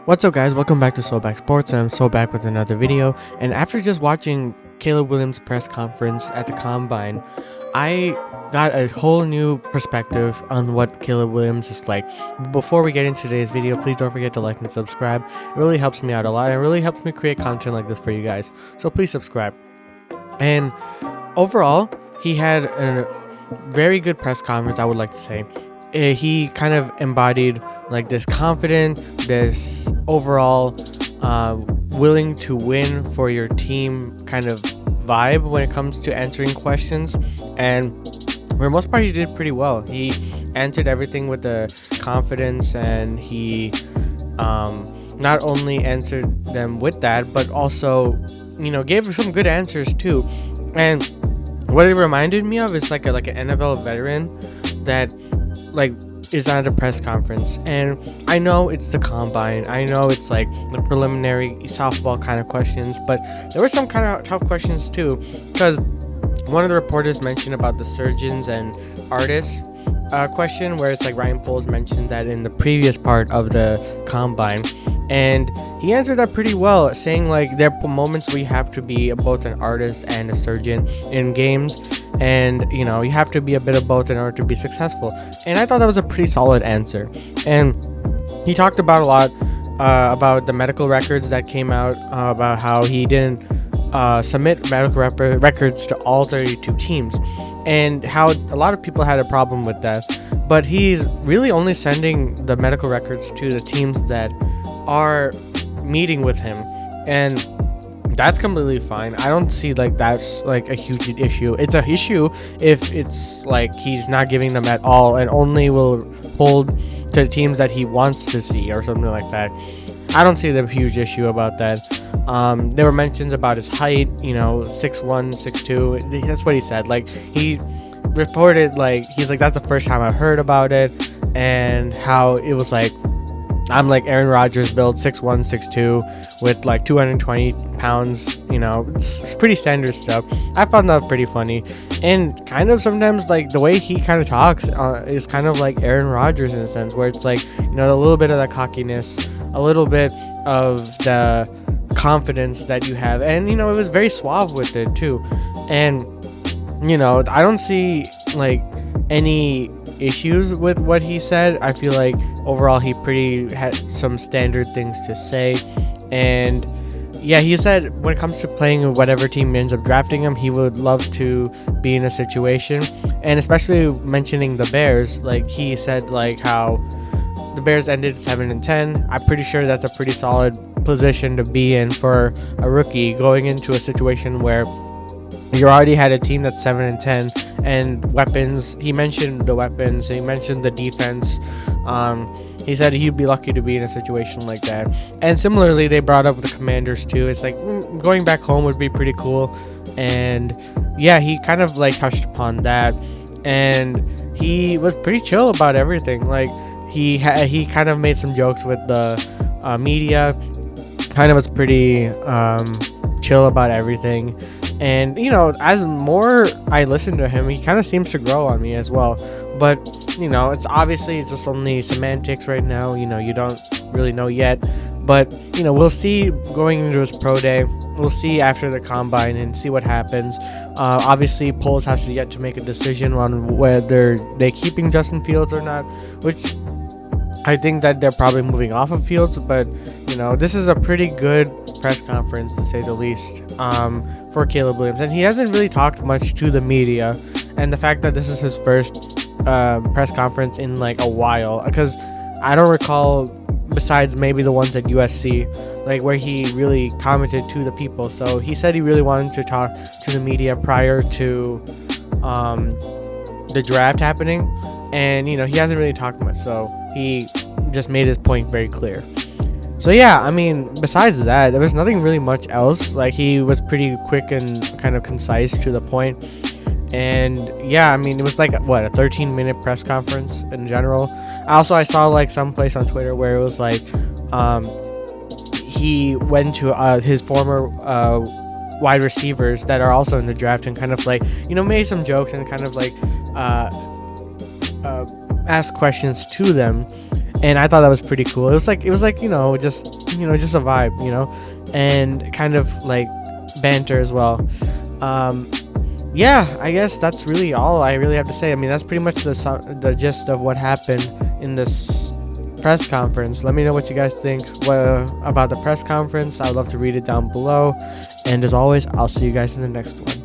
What's up, guys? Welcome back to Soulback Sports, and I'm so back with another video. And after just watching Caleb Williams' press conference at the Combine, I got a whole new perspective on what Caleb Williams is like. Before we get into today's video, please don't forget to like and subscribe. It really helps me out a lot, and it really helps me create content like this for you guys. So please subscribe. And overall, he had a very good press conference, I would like to say. He kind of embodied like this confident, this overall willing to win for your team kind of vibe when it comes to answering questions. And for the most part, he did pretty well. He answered everything with the confidence, and he not only answered them with that, but also, gave some good answers too. And what it reminded me of is like an NFL veteran that is at a press conference. And I know it's the Combine, I know it's like the preliminary softball kind of questions, but there were some kind of tough questions too, because one of the reporters mentioned about the surgeons and artists question, where it's like Ryan Poles mentioned that in the previous part of the Combine, and he answered that pretty well, saying like there are moments where you have to be both an artist and a surgeon in games, and you have to be a bit of both in order to be successful. And I thought that was a pretty solid answer. And he talked about a lot about the medical records that came out, about how he didn't submit medical records to all 32 teams, and how a lot of people had a problem with that, but he's really only sending the medical records to the teams that are meeting with him, and that's completely fine. I don't see like that's like a huge issue. It's an issue if it's like he's not giving them at all and only will hold to the teams that he wants to see or something like that. I don't see the huge issue about that. There were mentions about his height, 6'1", 6'2". That's what he said. Like, he reported, like, he's like, that's the first time I've heard about it, and how it was like, I'm like Aaron Rodgers built 6'1", 6'2", with like 220 pounds. It's pretty standard stuff. I found that pretty funny, and kind of sometimes like the way he kind of talks is kind of like Aaron Rodgers in a sense, where it's like, a little bit of that cockiness, a little bit of the confidence that you have, and it was very suave with it too. And I don't see like any issues with what he said. I feel like overall he pretty had some standard things to say. And yeah, he said when it comes to playing with whatever team ends up drafting him, he would love to be in a situation, and especially mentioning the Bears, like he said like how the Bears ended 7-10. I'm pretty sure that's a pretty solid position to be in for a rookie, going into a situation where you already had a team that's 7-10, and weapons. He mentioned the weapons. He mentioned the defense. He said he'd be lucky to be in a situation like that. And similarly, they brought up the Commanders too. It's like going back home would be pretty cool. And yeah, he kind of like touched upon that, and he was pretty chill about everything. Like he kind of made some jokes with the media. Kind of was pretty chill about everything. And as more I listen to him, he kind of seems to grow on me as well. But it's just only semantics right now. You don't really know yet, but we'll see going into his pro day. We'll see after the Combine and see what happens. Obviously, Poles has yet to make a decision on whether they're keeping Justin Fields or not, which I think that they're probably moving off of Fields. But this is a pretty good press conference, to say the least, for Caleb Williams, and he hasn't really talked much to the media. And the fact that this is his first press conference in like a while, because I don't recall, besides maybe the ones at USC, like where he really commented to the people. So he said he really wanted to talk to the media prior to the draft happening, and he hasn't really talked much, so he just made his point very clear. So yeah, I mean, besides that, there was nothing really much else. Like, he was pretty quick and kind of concise to the point. And yeah, I mean, it was like a 13-minute press conference in general. I saw like someplace on Twitter where it was like he went to his former wide receivers that are also in the draft, and kind of like made some jokes and kind of like asked questions to them. and I thought that was pretty cool. It was like just a vibe, and kind of like banter as well. Um, yeah, I guess that's really all I really have to say. I mean, that's pretty much the gist of what happened in this press conference. Let me know what you guys think about the press conference. I'd love to read it down below. And as always, I'll see you guys in the next one.